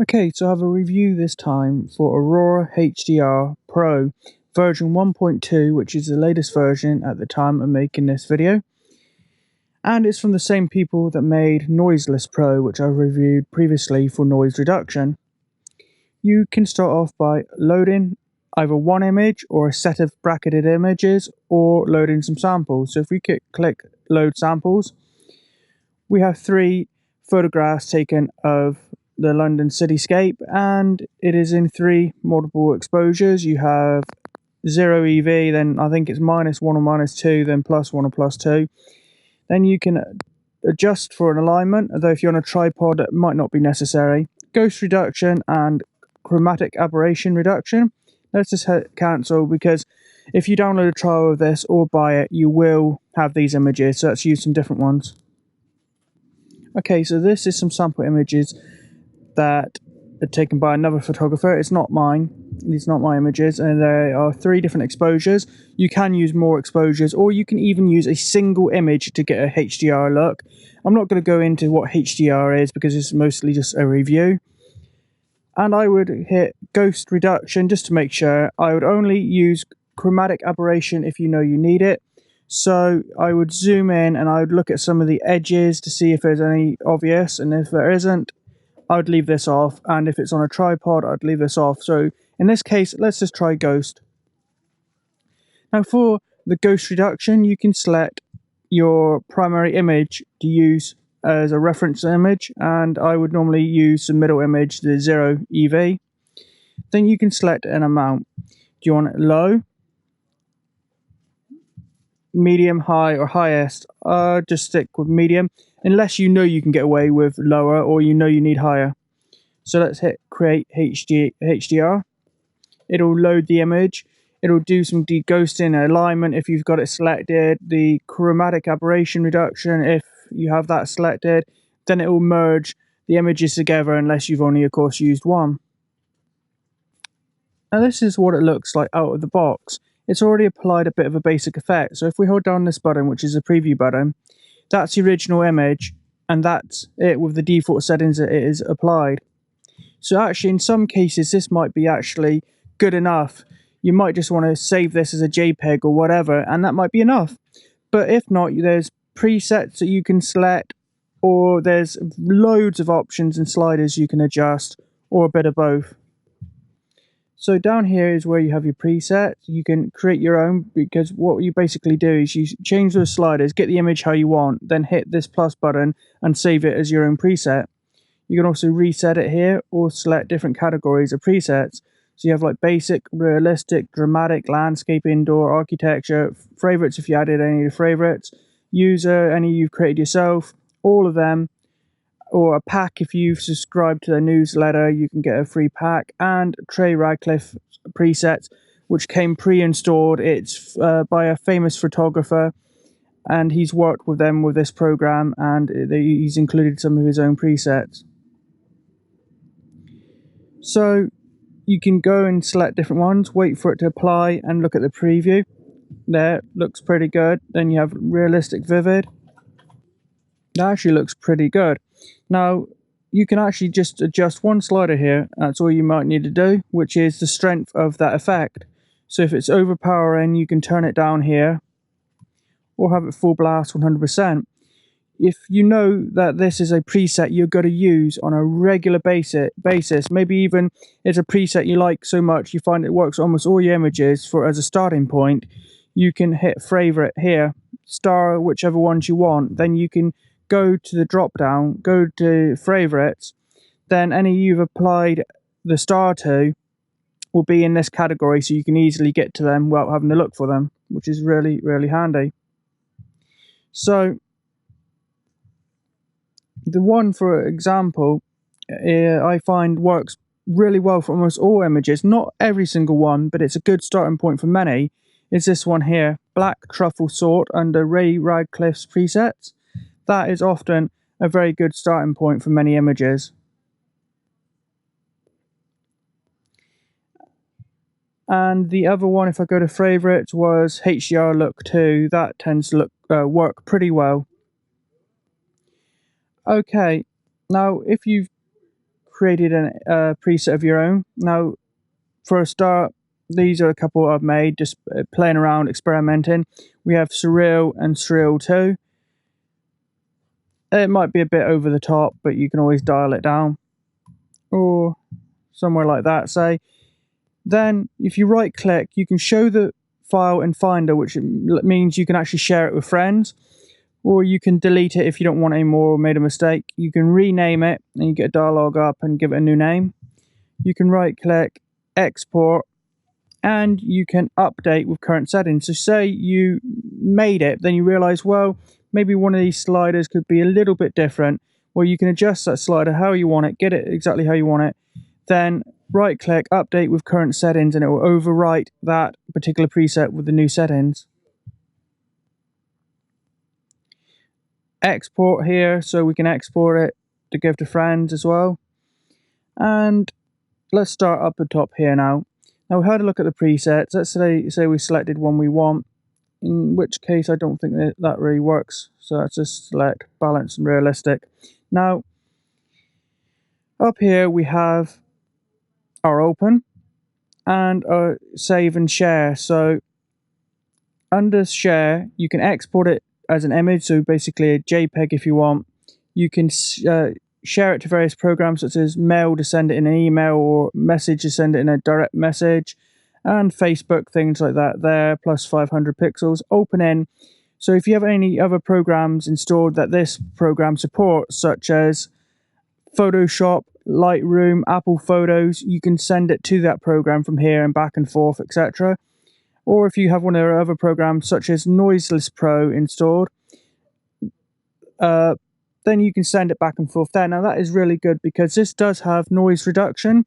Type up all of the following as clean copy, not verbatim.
Okay, so I have a review this time for Aurora HDR Pro version 1.2, which is the latest version at the time of making this video. And it's from the same people that made Noiseless Pro, which I reviewed previously for noise reduction. You can start off by loading either one image or a set of bracketed images, or loading some samples. So if we click load samples, we have 3 photographs taken of the London cityscape, and it is in 3 multiple exposures. You have 0 EV, then I think it's -1 or -2, then +1 or +2. Then you can adjust for an alignment, although if you're on a tripod it might not be necessary. Ghost reduction and chromatic aberration reduction. Let's just hit cancel, because if you download a trial of this or buy it, you will have these images, so let's use some different ones. Okay, so this is some sample images that are taken by another photographer. It's not mine. These are not my images, and there are 3 different exposures. You can use more exposures, or you can even use a single image to get a HDR look. I'm not going to go into what HDR is because it's mostly just a review. And I would hit ghost reduction just to make sure. I would only use chromatic aberration if you know you need it. So I would zoom in and I would look at some of the edges to see if there's any obvious, and if there isn't, I would leave this off, and if it's on a tripod, I'd leave this off. So in this case, let's just try ghost. Now for the ghost reduction, you can select your primary image to use as a reference image, and I would normally use the middle image, the 0 EV. Then you can select an amount. Do you want it low, medium, high, or highest? Just stick with medium, unless you know you can get away with lower, or you know you need higher. So let's hit create HDR. It'll load the image. It'll do some deghosting and alignment if you've got it selected. The chromatic aberration reduction if you have that selected. Then it will merge the images together unless you've only, of course, used one. Now this is what it looks like out of the box. It's already applied a bit of a basic effect. So if we hold down this button, which is the preview button, that's the original image, and that's it with the default settings that it is applied. So actually, in some cases, this might be actually good enough. You might just want to save this as a JPEG or whatever, and that might be enough. But if not, there's presets that you can select, or there's loads of options and sliders you can adjust, or a bit of both. So down here is where you have your presets. You can create your own, because what you basically do is you change those sliders, get the image how you want, then hit this plus button and save it as your own preset. You can also reset it here, or select different categories of presets. So you have like basic, realistic, dramatic, landscape, indoor, architecture, favorites if you added any of the favorites, user, any you've created yourself, all of them, or a pack if you've subscribed to their newsletter, you can get a free pack, and Trey Radcliffe presets, which came pre-installed. It's by a famous photographer, and he's worked with them with this program, and he's included some of his own presets. So you can go and select different ones, wait for it to apply, and look at the preview. There, looks pretty good. Then you have realistic, vivid. That actually looks pretty good. Now, you can actually just adjust one slider here. That's all you might need to do, which is the strength of that effect. So if it's overpowering, you can turn it down here, or have it full blast 100%. If you know that this is a preset you're going to use on a regular basis, maybe even it's a preset you like so much you find it works almost all your images for as a starting point, you can hit favorite here, star whichever ones you want. Then you can go to the drop down, go to favorites, then any you've applied the star to will be in this category, so you can easily get to them without having to look for them, which is really, really handy. So the one, for example, I find works really well for almost all images. Not every single one, but it's a good starting point for many. Is this one here, Black Truffle Sort under Ray Radcliffe's presets. That is often a very good starting point for many images. And the other one, if I go to favorites, was HDR Look 2. That tends to work pretty well. Okay, now if you've created a preset of your own. Now, for a start, these are a couple I've made, just playing around, experimenting. We have Surreal and Surreal 2. It might be a bit over the top, but you can always dial it down. Or somewhere like that, say. Then, if you right click, you can show the file in Finder, which means you can actually share it with friends. Or you can delete it if you don't want any more or made a mistake. You can rename it, and you get a dialog up and give it a new name. You can right click, export, and you can update with current settings. So say you made it, then you realize, well, maybe one of these sliders could be a little bit different. Well, you can adjust that slider how you want it, get it exactly how you want it, then right click, update with current settings, and it will overwrite that particular preset with the new settings. Export here, so we can export it to give to friends as well. And let's start up the top here now. Now we had a look at the presets. Let's say we selected one we want, in which case I don't think that really works. So let's just select balance and realistic. Now, up here we have our open and our save and share. So under share, you can export it as an image, so basically a JPEG if you want. You can share it to various programs such as mail to send it in an email, or message to send it in a direct message, and Facebook, things like that there, plus 500 pixels. Open in. So if you have any other programs installed that this program supports, such as Photoshop, Lightroom, Apple Photos, you can send it to that program from here and back and forth, etc. Or if you have one of their other programs such as Noiseless Pro installed, then you can send it back and forth there. Now that is really good because this does have noise reduction,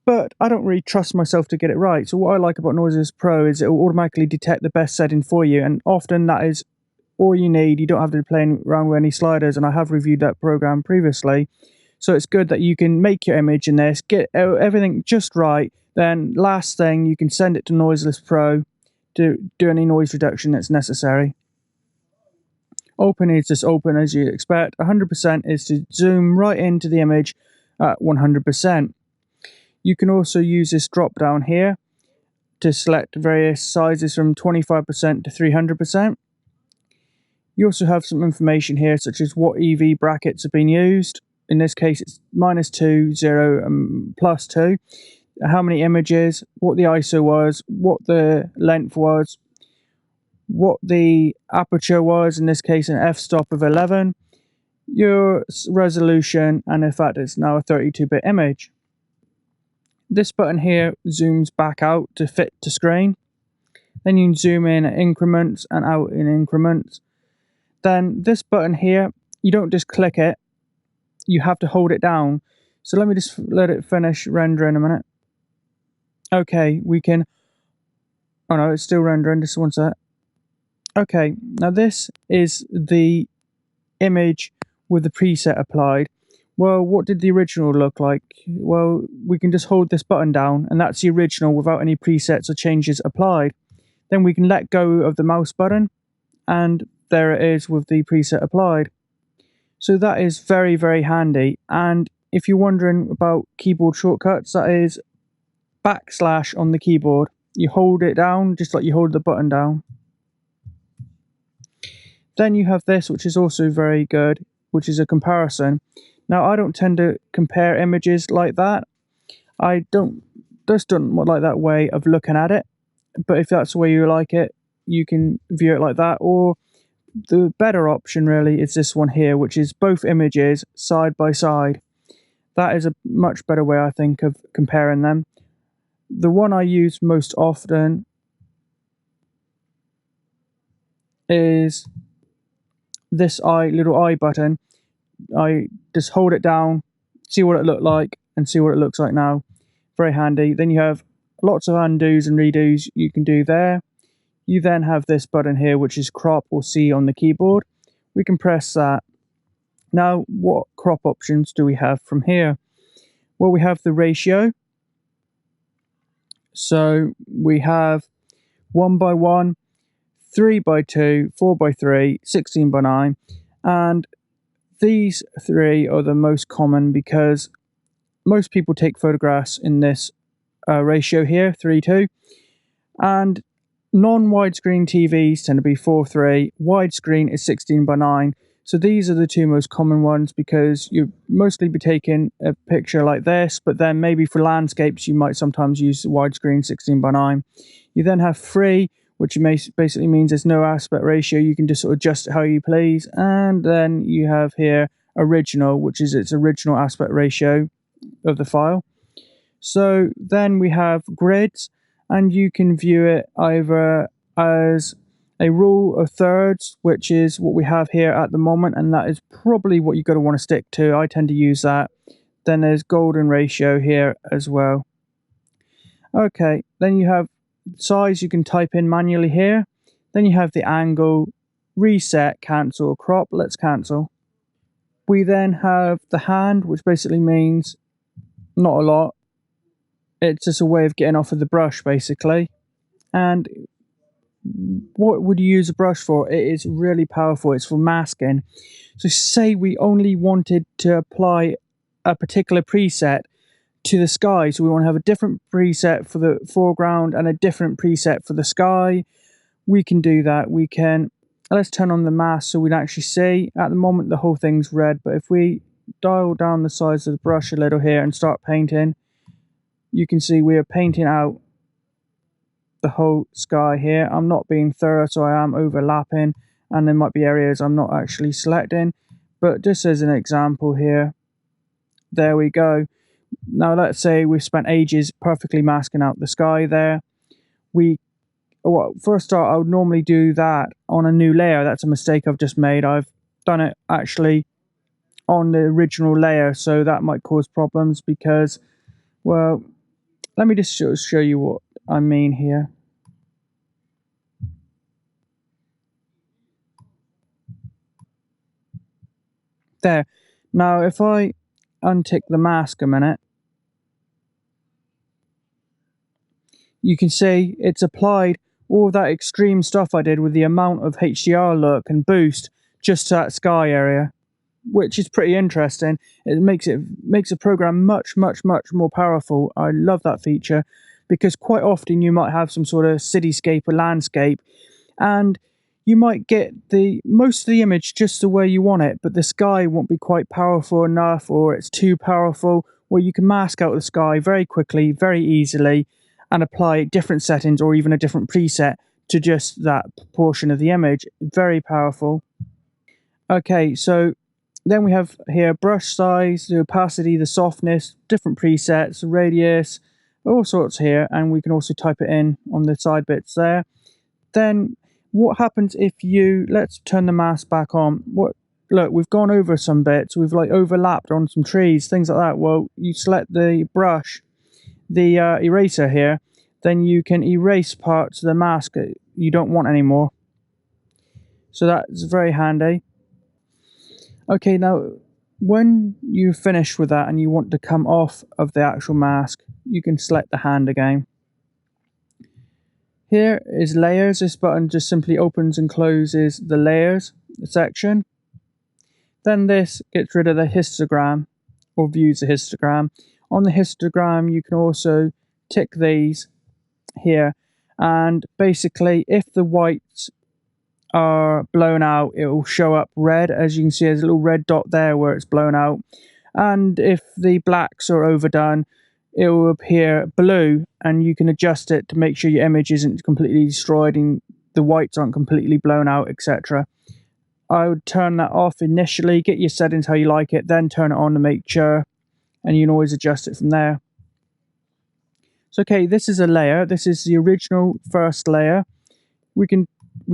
but I don't really trust myself to get it right. So what I like about Noiseless Pro is it will automatically detect the best setting for you, and often that is all you need. You don't have to be playing around with any sliders, and I have reviewed that program previously. So it's good that you can make your image in this, get everything just right. Then last thing, you can send it to Noiseless Pro to do any noise reduction that's necessary. Open is just open as you'd expect. 100% is to zoom right into the image at 100%. You can also use this drop down here to select various sizes from 25% to 300%. You also have some information here such as what EV brackets have been used. In this case it's -2, 0 and +2. How many images, what the ISO was, what the length was, what the aperture was, in this case an f-stop of 11, your resolution, and in fact it's now a 32-bit image. This button here zooms back out to fit to screen. Then you can zoom in at increments and out in increments. Then this button here, you don't just click it, you have to hold it down. So let me just let it finish rendering a minute. Okay, we can, oh no, it's still rendering, just one sec. Okay, now this is the image with the preset applied. Well, what did the original look like? Well, we can just hold this button down, and that's the original without any presets or changes applied. Then we can let go of the mouse button, and there it is with the preset applied. So that is very, very handy. And if you're wondering about keyboard shortcuts, that is / on the keyboard. You hold it down just like you hold the button down. Then you have this, which is also very good, which is a comparison. Now, I don't tend to compare images like that. I just don't like that way of looking at it. But if that's the way you like it, you can view it like that. Or the better option really is this one here, which is both images side by side. That is a much better way, I think, of comparing them. The one I use most often is this little eye button. I just hold it down, see what it looked like, and see what it looks like now. Very handy. Then you have lots of undos and redos you can do there. You then have this button here, which is crop or C on the keyboard. We can press that. Now, what crop options do we have from here? Well, we have the ratio. So we have 1:1, 3:2, 4:3, 16:9, and these three are the most common because most people take photographs in this ratio here, 3:2, and non-widescreen TVs tend to be 4:3. Widescreen is 16:9. So these are the two most common ones, because you mostly be taking a picture like this, but then maybe for landscapes you might sometimes use widescreen 16:9. You then have 3, which basically means there's no aspect ratio. You can just sort of adjust it how you please. And then you have here original, which is its original aspect ratio of the file. So then we have grids, and you can view it either as a rule of thirds, which is what we have here at the moment, and that is probably what you're going to want to stick to. I tend to use that. Then there's golden ratio here as well. Okay, then you have size you can type in manually here. Then you have the angle, reset, cancel, crop. Let's cancel. We then have the hand, which basically means not a lot. It's just a way of getting off of the brush, basically. And what would you use a brush for? It is really powerful. It's for masking. So say we only wanted to apply a particular preset to the sky. So we want to have a different preset for the foreground and a different preset for the sky. We can do that. We can, let's turn on the mask so we can actually see. At the moment the whole thing's red, but if we dial down the size of the brush a little here and start painting, you can see we are painting out the whole sky here. I'm not being thorough, so I am overlapping, and there might be areas I'm not actually selecting, but just as an example here, there we go. Now let's say we've spent ages perfectly masking out the sky there. For a start, I would normally do that on a new layer. That's a mistake I've just made. I've done it actually on the original layer, so that might cause problems because, well, let me just show you what I mean here. There. Now if I untick the mask a minute, you can see it's applied all that extreme stuff I did with the amount of HDR look and boost just to that sky area, which is pretty interesting. It makes a program much more powerful. I love that feature, because quite often you might have some sort of cityscape or landscape, and you might get most of the image just the way you want it, but the sky won't be quite powerful enough, or it's too powerful. Well, you can mask out the sky very quickly, very easily, and apply different settings or even a different preset to just that portion of the image. Very powerful. Okay, so then we have here brush size, the opacity, the softness, different presets, radius, all sorts here, and we can also type it in on the side bits there. Then what happens if let's turn the mask back on. Look, we've gone over some bits, we've like overlapped on some trees, things like that. Well, you select the brush, the eraser here, then you can erase parts of the mask that you don't want anymore. So that's very handy. Okay, now when you finish with that and you want to come off of the actual mask, you can select the hand again. Here is layers. This button just simply opens and closes the layers section. Then this gets rid of the histogram, or views the histogram. On the histogram you can also tick these here, and basically if the whites are blown out, it will show up red. As you can see, there's a little red dot there where it's blown out, and if the blacks are overdone, it will appear blue, and you can adjust it to make sure your image isn't completely destroyed and the whites aren't completely blown out, etc. I would turn that off initially, get your settings how you like it, then turn it on to make sure, and you can always adjust it from there. So okay, this is a layer. This is the original first layer. We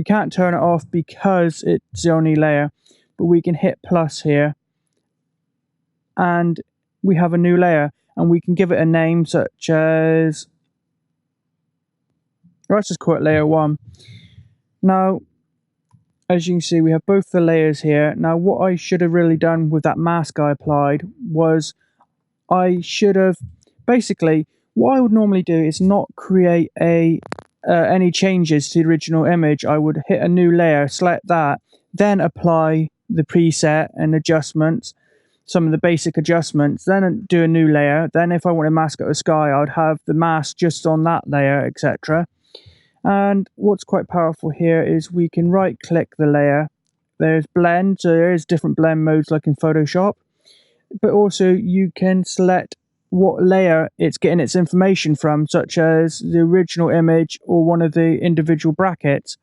can't turn it off because it's the only layer, but we can hit plus here and we have a new layer, and we can give it a name such as, let's just call it layer 1. Now as you can see, we have both the layers here. Now what I should have really done with that mask I applied was, I should have basically, what I would normally do is not create any changes to the original image. I would hit a new layer, select that, then apply the preset and adjustments, some of the basic adjustments, then do a new layer. Then if I want to mask out the sky, I'd have the mask just on that layer, etc. And what's quite powerful here is we can right click the layer. There's blend, so there is different blend modes like in Photoshop, but also you can select what layer it's getting its information from, such as the original image or one of the individual brackets.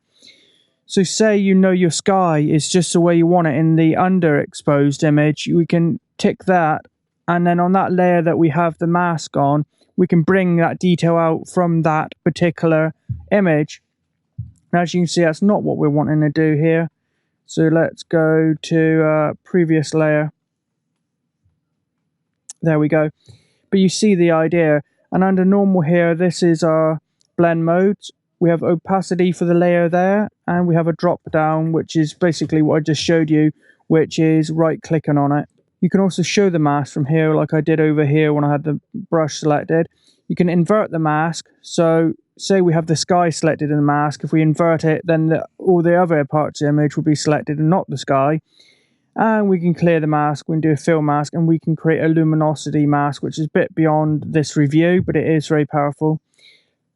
So say you know your sky is just the way you want it in the underexposed image, we can tick that, and then on that layer that we have the mask on, we can bring that detail out from that particular image. Now, as you can see, that's not what we're wanting to do here. So let's go to previous layer. There we go. But you see the idea. And under normal here, this is our blend modes. We have opacity for the layer there, and we have a drop down, which is basically what I just showed you, which is right clicking on it. You can also show the mask from here, like I did over here when I had the brush selected. You can invert the mask. So say we have the sky selected in the mask. If we invert it, then all the other parts of the image will be selected and not the sky. And we can clear the mask, we can do a fill mask, and we can create a luminosity mask, which is a bit beyond this review, but it is very powerful.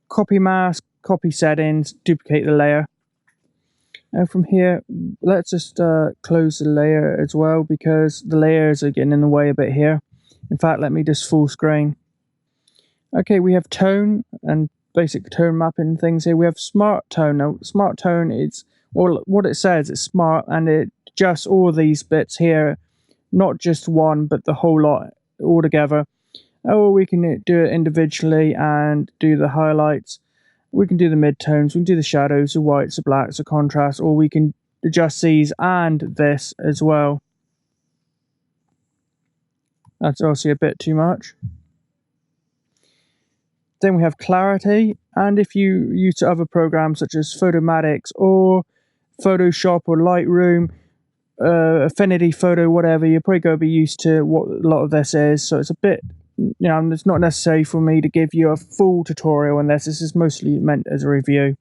Copy mask, copy settings, duplicate the layer. And from here, let's just close the layer as well, because the layers are getting in the way a bit here. In fact, let me just full screen. Okay, we have tone and basic tone mapping things here. We have smart tone. Now, smart tone is, well, what it says, it's smart, and it adjusts all these bits here, not just one, but the whole lot all together. Or we can do it individually and do the highlights. We can do the midtones, we can do the shadows, the whites, the blacks, the contrast, or we can adjust these and this as well. That's obviously a bit too much. Then we have clarity, and if you use other programs such as Photomatix or Photoshop or Lightroom, Affinity Photo, whatever, you're probably going to be used to what a lot of this is. So it's a bit, it's not necessary for me to give you a full tutorial on this. This is mostly meant as a review.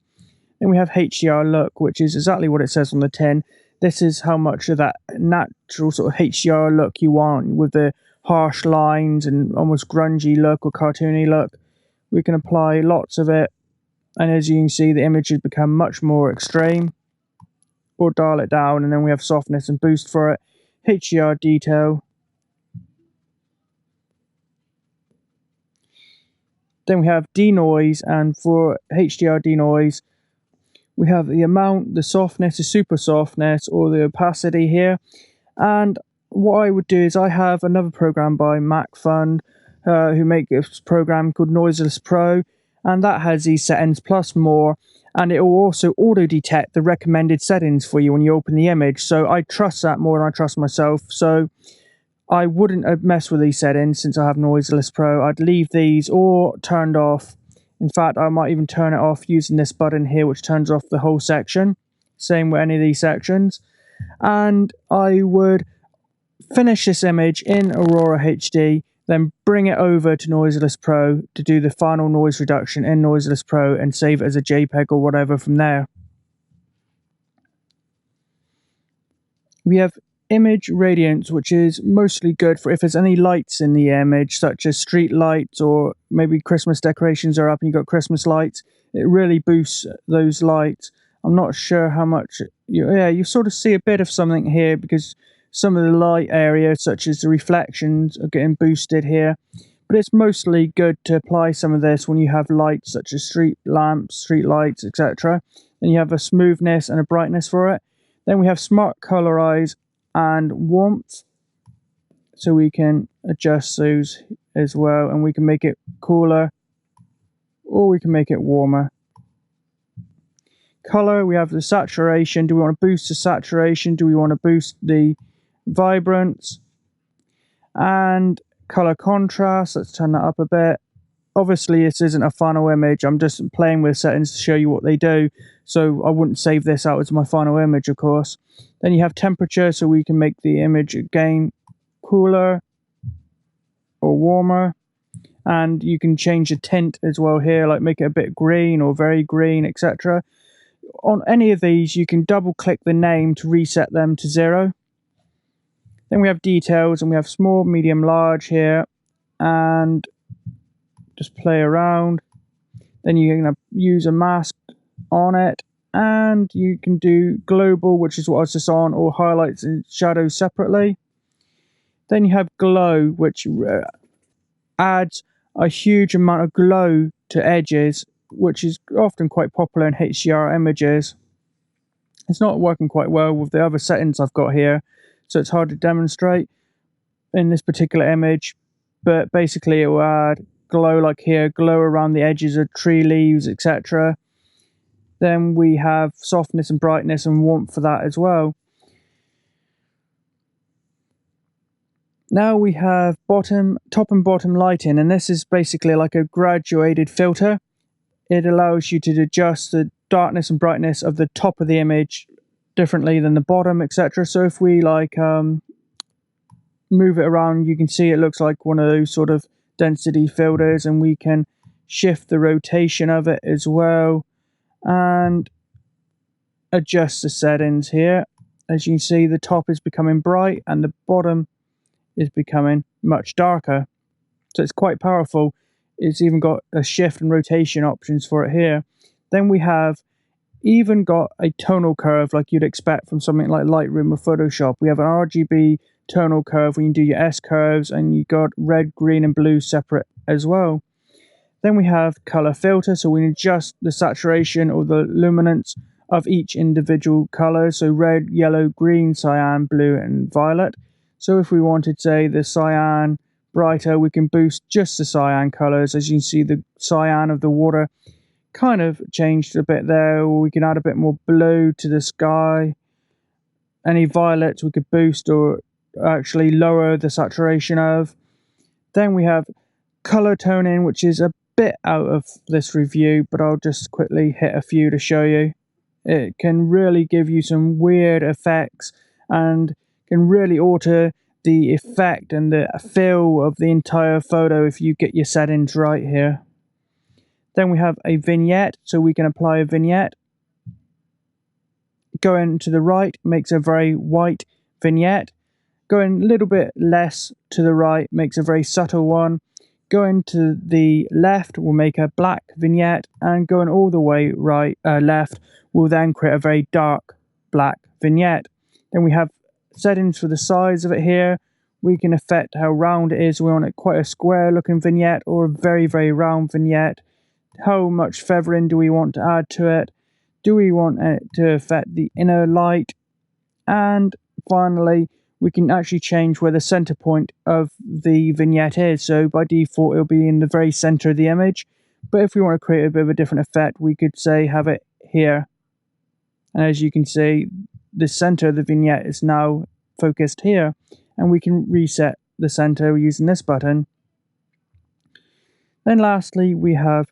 Then we have HDR look, which is exactly what it says on the tin. This is how much of that natural sort of HDR look you want, with the harsh lines and almost grungy look or cartoony look. We can apply lots of it, and as you can see, the images become much more extreme. Or dial it down, and then we have softness and boost for it. HDR detail. Then we have denoise, and for HDR denoise, we have the amount, the softness, the super softness, or the opacity here. And what I would do is I have another program by Macphun, who make this program called Noiseless Pro, and that has these settings plus more, and it will also auto-detect the recommended settings for you when you open the image. So I trust that more than I trust myself, so I wouldn't mess with these settings since I have Noiseless Pro. I'd leave these or turned off. In fact, I might even turn it off using this button here, which turns off the whole section. Same with any of these sections. And I would finish this image in Aurora HD, then bring it over to Noiseless Pro to do the final noise reduction in Noiseless Pro and save it as a JPEG or whatever from there. We have image radiance, which is mostly good for if there's any lights in the image, such as street lights or maybe Christmas decorations are up and you've got Christmas lights. It really boosts those lights. I'm not sure how much, you sort of see a bit of something here because some of the light areas, such as the reflections, are getting boosted here. But it's mostly good to apply some of this when you have lights such as street lamps, street lights, etc. Then you have a smoothness and a brightness for it. Then we have smart colorize and warmth. So we can adjust those as well, and we can make it cooler or we can make it warmer. Color, we have the saturation. Do we want to boost the saturation? Do we want to boost the vibrance? And color contrast, let's turn that up a bit. Obviously this isn't a final image, I'm just playing with settings to show you what they do, so I wouldn't save this out as my final image, of course. Then you have temperature, so we can make the image again cooler or warmer, and you can change the tint as well here, like make it a bit green or very green, etc. On any of these you can double click the name to reset them to 0. Then we have details, and we have small, medium, large here, and just play around. Then you're going to use a mask on it, and you can do global, which is what I was just on, or highlights and shadows separately. Then you have glow, which adds a huge amount of glow to edges, which is often quite popular in HDR images. It's not working quite well with the other settings I've got here, so it's hard to demonstrate in this particular image, but basically it will add glow like here, glow around the edges of tree leaves, etc. Then we have softness and brightness and warmth for that as well. Now we have top and bottom lighting, and this is basically like a graduated filter. It allows you to adjust the darkness and brightness of the top of the image differently than the bottom, etc. So if we move it around, you can see it looks like one of those sort of density filters, and we can shift the rotation of it as well and adjust the settings here. As you can see, the top is becoming bright and the bottom is becoming much darker, so it's quite powerful. It's even got a shift and rotation options for it here. Then we have even got a tonal curve like you'd expect from something like Lightroom or Photoshop. We have an RGB tonal curve when you do your S curves, and you got red, green and blue separate as well. Then we have color filter, so we can adjust the saturation or the luminance of each individual color, so red, yellow, green, cyan, blue and violet. So if we wanted, say, the cyan brighter, we can boost just the cyan colors. As you can see, the cyan of the water kind of changed a bit there, or we can add a bit more blue to the sky. Any violets we could boost or actually lower the saturation of. Then we have color toning, which is a bit out of this review, but I'll just quickly hit a few to show you. It can really give you some weird effects and can really alter the effect and the feel of the entire photo if you get your settings right here. Then we have a vignette, so we can apply a vignette. Going to the right makes a very white vignette. Going a little bit less to the right makes a very subtle one. Going to the left will make a black vignette, and going all the way left will then create a very dark black vignette. Then we have settings for the size of it here. We can affect how round it is. We want it quite a square looking vignette or a very, very round vignette. How much feathering do we want to add to it? Do we want it to affect the inner light? And finally, we can actually change where the center point of the vignette is. So by default, it'll be in the very center of the image. But if we want to create a bit of a different effect, we could say have it here. And as you can see, the center of the vignette is now focused here, and we can reset the center using this button. Then lastly, we have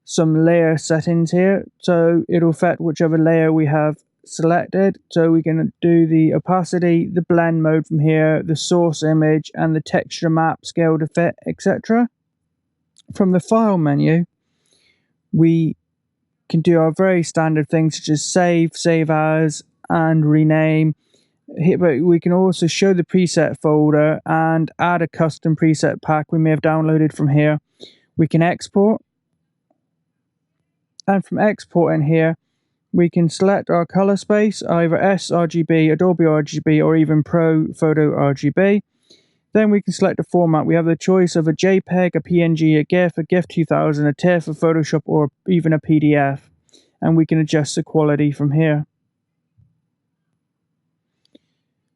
some layer settings here, so it'll affect whichever layer we have selected. So we can do the opacity, the blend mode from here, the source image and the texture map, scale to fit, etc. From the file menu, we can do our very standard things such as save, save as, and rename. But we can also show the preset folder and add a custom preset pack we may have downloaded from here. We can export, and from exporting here we can select our color space, either sRGB, Adobe RGB or even Pro Photo RGB. Then we can select the format. We have the choice of a JPEG, a PNG, a GIF, a GIF 2000, a TIFF, a Photoshop or even a PDF, and we can adjust the quality from here.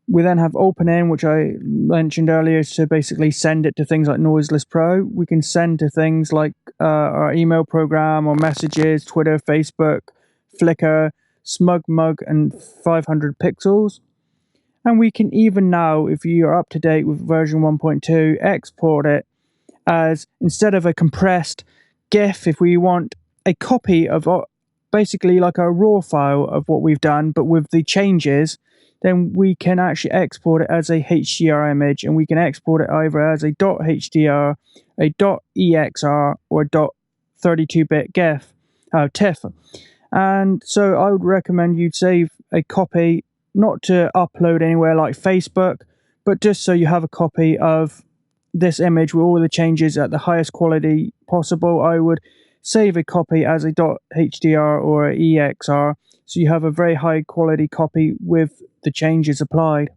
We then have open in, which I mentioned earlier, to basically send it to things like Noiseless Pro. We can send to things like our email program or messages, Twitter, Facebook, Flickr, SmugMug, and 500 pixels. And we can even now, if you are up to date with version 1.2, export it as, instead of a compressed GIF, if we want a copy of basically like a raw file of what we've done, but with the changes, then we can actually export it as a HDR image, and we can export it either as a .hdr, a .exr, or a .32-bit GIF, TIFF. And so I would recommend you'd save a copy, not to upload anywhere like Facebook, But just so you have a copy of this image with all the changes at the highest quality possible, I would save a copy as a .hdr or a EXR, so you have a very high quality copy with the changes applied.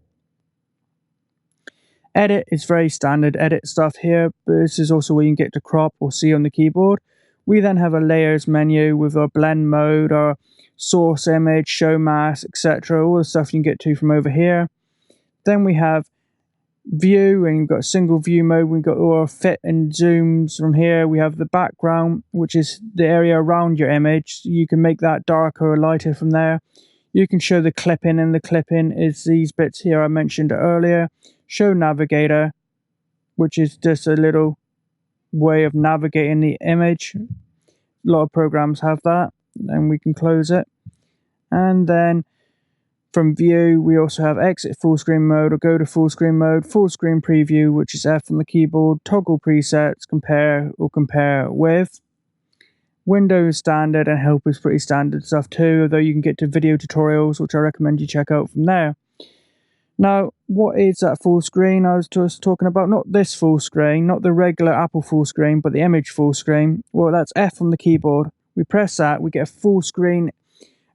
Edit is very standard edit stuff here, but this is also where you can get to crop or see on the keyboard. We then have a layers menu with our blend mode, our source image, show mask, etc. All the stuff you can get to from over here. Then we have view, and you've got single view mode. We've got all our fit and zooms from here. We have the background, which is the area around your image. You can make that darker or lighter from there. You can show the clipping, and the clipping is these bits here I mentioned earlier. Show navigator, which is just a little way of navigating the image. A lot of programs have that, and we can close it. And then from view, we also have exit full screen mode or go to full screen mode, full screen preview, which is F on the keyboard, toggle presets, compare or compare with. Windows standard and help is pretty standard stuff too, although you can get to video tutorials, which I recommend you check out from there. Now, what is that full screen I was just talking about? Not this full screen, not the regular Apple full screen, but the image full screen. Well, that's F on the keyboard. We press that, we get a full screen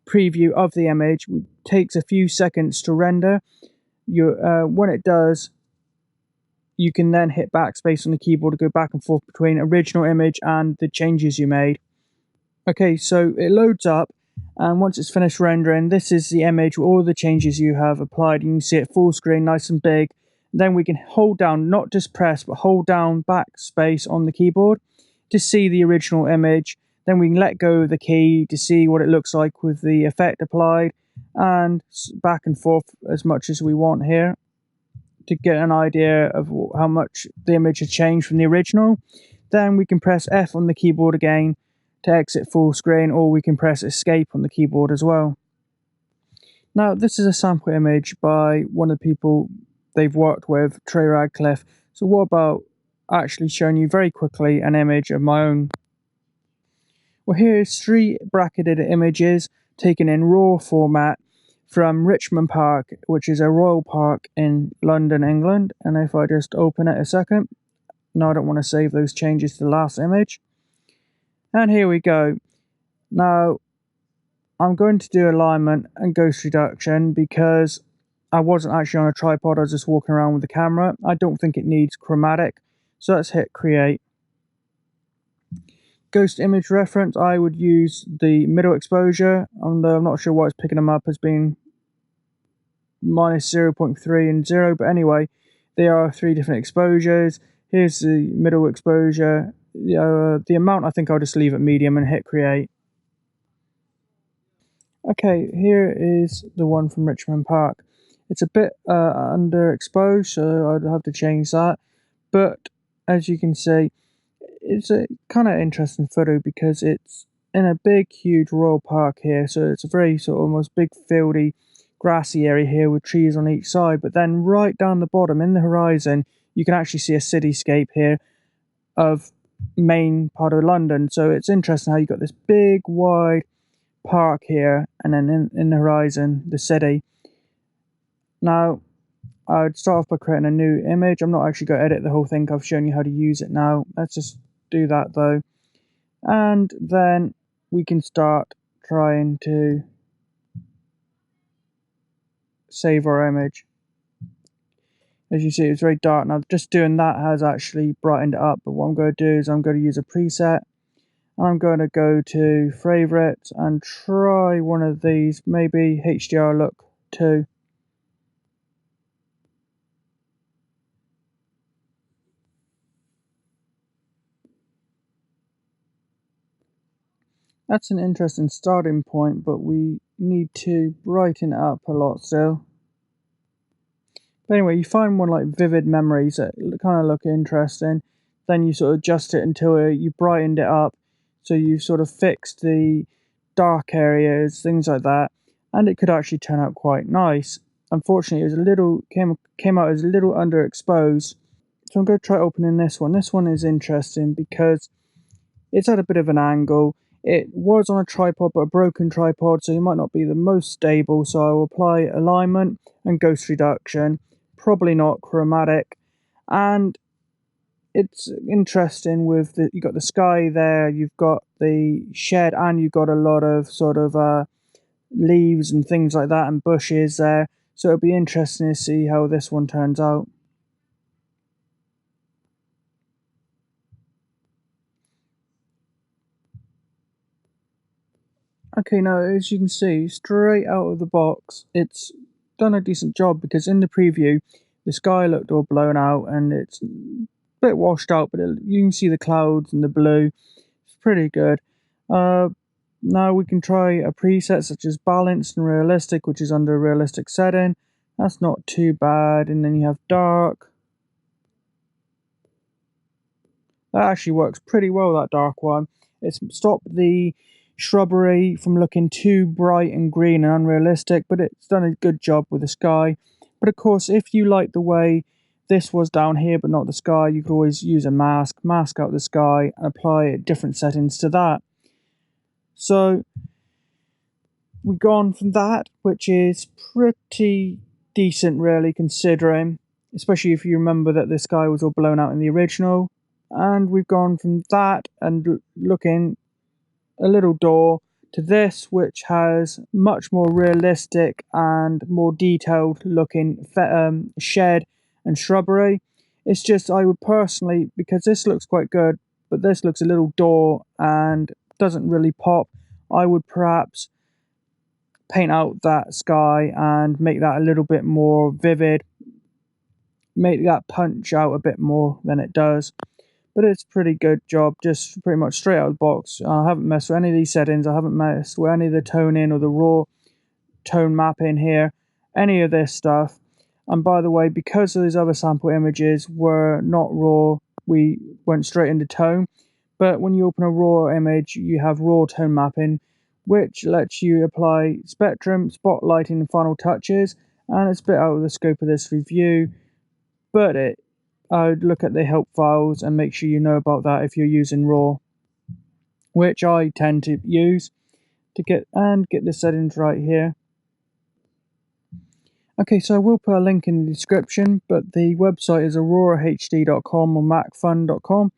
preview of the image. It takes a few seconds to render. When it does, you can then hit backspace on the keyboard to go back and forth between original image and the changes you made. Okay, so it loads up, and once it's finished rendering, this is the image with all the changes you have applied. You can see it full screen, nice and big. Then we can hold down, not just press, but hold down backspace on the keyboard to see the original image. Then we can let go of the key to see what it looks like with the effect applied, and back and forth as much as we want here to get an idea of how much the image has changed from the original. Then we can press F on the keyboard again to exit full screen, or we can press escape on the keyboard as well. Now, this is a sample image by one of the people they've worked with, Trey Radcliffe. So what about actually showing you very quickly an image of my own? Well, here's 3 bracketed images taken in RAW format from Richmond Park, which is a royal park in London, England. And if I just open it a second, no, I don't want to save those changes to the last image. And here we go. Now, I'm going to do alignment and ghost reduction because I wasn't actually on a tripod, I was just walking around with the camera. I don't think it needs chromatic, so let's hit create. Ghost image reference, I would use the middle exposure, and I'm not sure why it's picking them up as being minus 0.3 and 0, but anyway, there are 3 different exposures. Here's the middle exposure. The amount, I think I'll just leave it medium and hit create. Okay, here is the one from Richmond Park. It's a bit underexposed, so I'd have to change that. But as you can see, it's a kind of interesting photo because it's in a big, huge royal park here. So it's a very sort of almost big fieldy, grassy area here with trees on each side. But then right down the bottom in the horizon, you can actually see a cityscape here of main part of London. So it's interesting how you got this big wide park here, and then in the horizon the city. Now I'd start off by creating a new image. I'm not actually going to edit the whole thing, I've shown you how to use it now. Let's just do that though, and then we can start trying to save our image. As you see, it's very dark now. Just doing that has actually brightened it up, but what I'm going to do is I'm going to use a preset. I'm going to go to favorites and try one of these, maybe HDR look 2. That's an interesting starting point, but we need to brighten it up a lot still. But anyway, you find one like Vivid Memories that kind of look interesting. Then you sort of adjust it until you brightened it up. So you've sort of fixed the dark areas, things like that. And it could actually turn out quite nice. Unfortunately, it was a little came out as a little underexposed. So I'm going to try opening this one. This one is interesting because it's at a bit of an angle. It was on a tripod, but a broken tripod, so it might not be the most stable. So I will apply alignment and ghost reduction. probably not chromatic, and it's interesting with you got the sky there, you've got the shed, and you've got a lot of sort of leaves and things like that and bushes there. So it'll be interesting to see how this one turns out. Okay, now as you can see, straight out of the box, it's done a decent job, because in the preview, the sky looked all blown out and it's a bit washed out, but you can see the clouds and the blue. It's pretty good. Now we can try a preset such as balanced and realistic, which is under realistic setting. That's not too bad. And then you have dark. That actually works pretty well, that dark one. It's stopped the shrubbery from looking too bright and green and unrealistic, but it's done a good job with the sky. But of course, if you like the way this was down here but not the sky, you could always use a mask out the sky and apply different settings to that. So we've gone from that, which is pretty decent really, considering, especially if you remember that the sky was all blown out in the original. And we've gone from that and looking a little door to this, which has much more realistic and more detailed looking shed and shrubbery. It's just, I would personally, because this looks quite good, but this looks a little door and doesn't really pop, I would perhaps paint out that sky and make that a little bit more vivid, make that punch out a bit more than it does. But it's a pretty good job, just pretty much straight out of the box. I haven't messed with any of these settings. I haven't messed with any of the toning or the raw tone mapping here, any of this stuff. And by the way, because those other sample images were not raw, we went straight into tone. But when you open a raw image, you have raw tone mapping, which lets you apply spectrum, spotlighting, and final touches. And it's a bit out of the scope of this review, but I would look at the help files and make sure you know about that if you're using raw, which I tend to use to get the settings right here. Okay, so I will put a link in the description, but the website is aurorahd.com or macphun.com.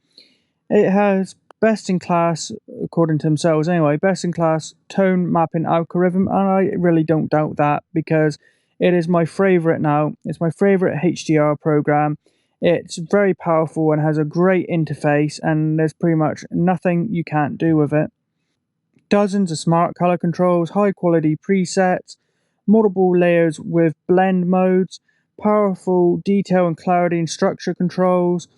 It has best in class, according to themselves anyway, best in class tone mapping algorithm, and I really don't doubt that, because it is my favorite now. It's my favorite HDR program. It's very powerful and has a great interface, and there's pretty much nothing you can't do with it. Dozens of smart color controls, high quality presets, multiple layers with blend modes, powerful detail and clarity and structure controls,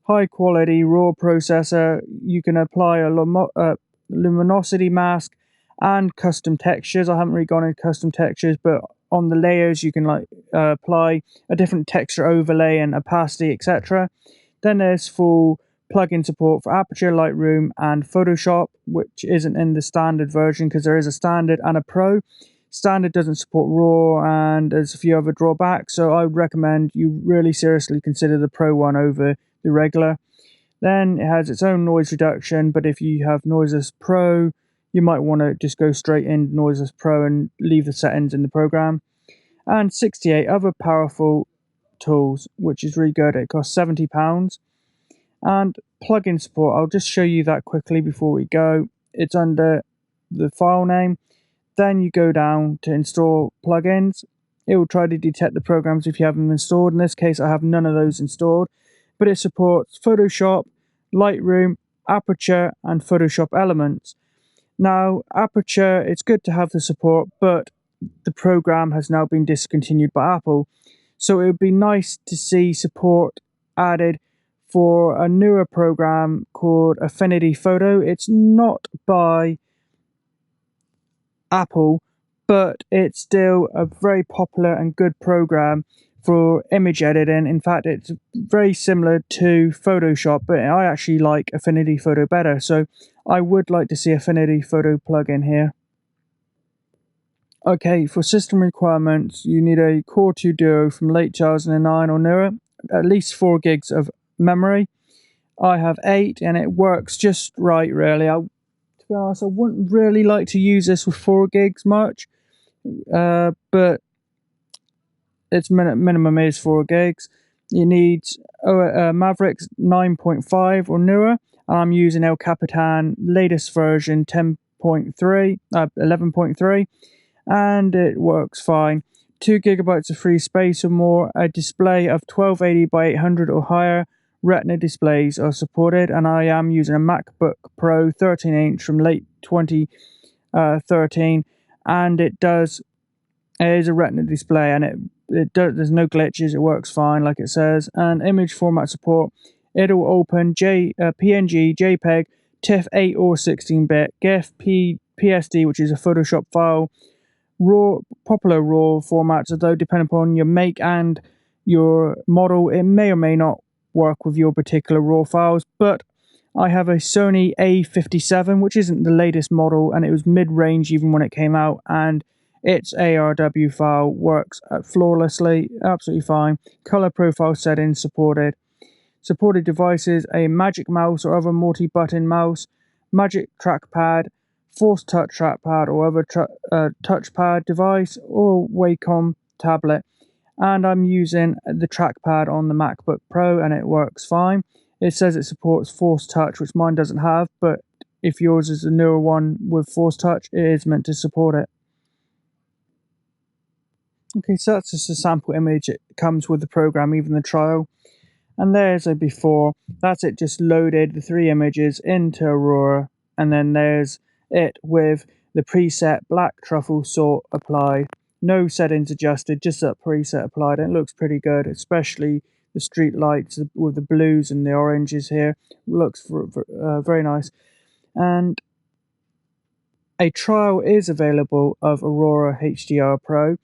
high quality raw processor. You can apply a luminosity mask and custom textures. I haven't really gone into custom textures, but on the layers you can apply a different texture overlay and opacity, etc. Then there's full plugin support for Aperture, Lightroom, and Photoshop, which isn't in the standard version because there is a standard and a pro. Standard doesn't support RAW, and there's a few other drawbacks, so I would recommend you really seriously consider the pro one over the regular. Then it has its own noise reduction, but if you have Noiseless Pro, you might want to just go straight in Noiseless Pro and leave the settings in the program. And 68 other powerful tools, which is really good. It costs £70. And plugin support, I'll just show you that quickly before we go. It's under the file name. Then you go down to install plugins. It will try to detect the programs if you have them installed. In this case, I have none of those installed, but it supports Photoshop, Lightroom, Aperture, and Photoshop Elements. Now, Aperture, it's good to have the support, but the program has now been discontinued by Apple. So it would be nice to see support added for a newer program called Affinity Photo. It's not by Apple, but it's still a very popular and good program for image editing. In fact, it's very similar to Photoshop, but I actually like Affinity Photo better, so I would like to see Affinity Photo plugin here. Okay, for system requirements, you need a Core 2 Duo from late 2009 or newer, at least 4 gigs of memory. I have 8, and it works just right, really. To be honest, I wouldn't really like to use this with 4 gigs much, but its minimum is 4 gigs. It needs Mavericks 9.5 or newer, and I'm using El Capitan latest version 10.3, 11.3, and it works fine. 2 gigabytes of free space or more, a display of 1280 by 800 or higher. Retina displays are supported, and I am using a MacBook Pro 13-inch from late 2013, and it is a Retina display, and there's no glitches. It works fine, like it says. And image format support. It'll open PNG, JPEG, TIFF 8 or 16-bit, GIF, PSD, which is a Photoshop file. Popular RAW formats, although depending upon your make and your model, it may or may not work with your particular RAW files. But I have a Sony A57, which isn't the latest model, and it was mid-range even when it came out, and its ARW file works flawlessly, absolutely fine. Color profile settings supported. Supported devices: a Magic Mouse or other multi-button mouse, Magic Trackpad, Force Touch Trackpad or other touchpad device, or Wacom tablet. And I'm using the trackpad on the MacBook Pro, and it works fine. It says it supports Force Touch, which mine doesn't have, but if yours is a newer one with Force Touch, it is meant to support it. Okay, so that's just a sample image. It comes with the program, even the trial. And there's a before. That's it, just loaded the 3 images into Aurora. And then there's it with the preset black truffle sort applied. No settings adjusted, just that preset applied. And it looks pretty good, especially the street lights with the blues and the oranges here. Looks very nice. And a trial is available of Aurora HDR Pro.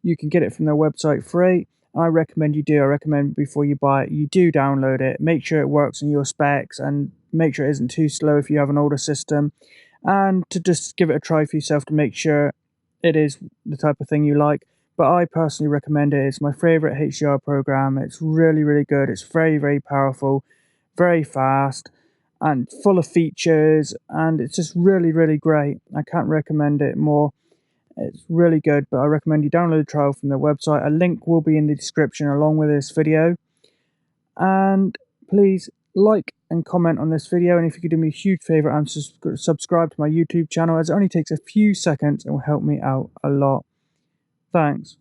You can get it from their website free. I recommend you do. I recommend before you buy it, you do download it. Make sure it works on your specs, and make sure it isn't too slow if you have an older system. And to just give it a try for yourself to make sure it is the type of thing you like. But I personally recommend it. It's my favorite HDR program. It's really, really good. It's very, very powerful, very fast, and full of features. And it's just really, really great. I can't recommend it more. It's really good, but I recommend you download the trial from their website. A link will be in the description along with this video. And please like and comment on this video, and if you could do me a huge favor and subscribe to my YouTube channel, as it only takes a few seconds and will help me out a lot. Thanks.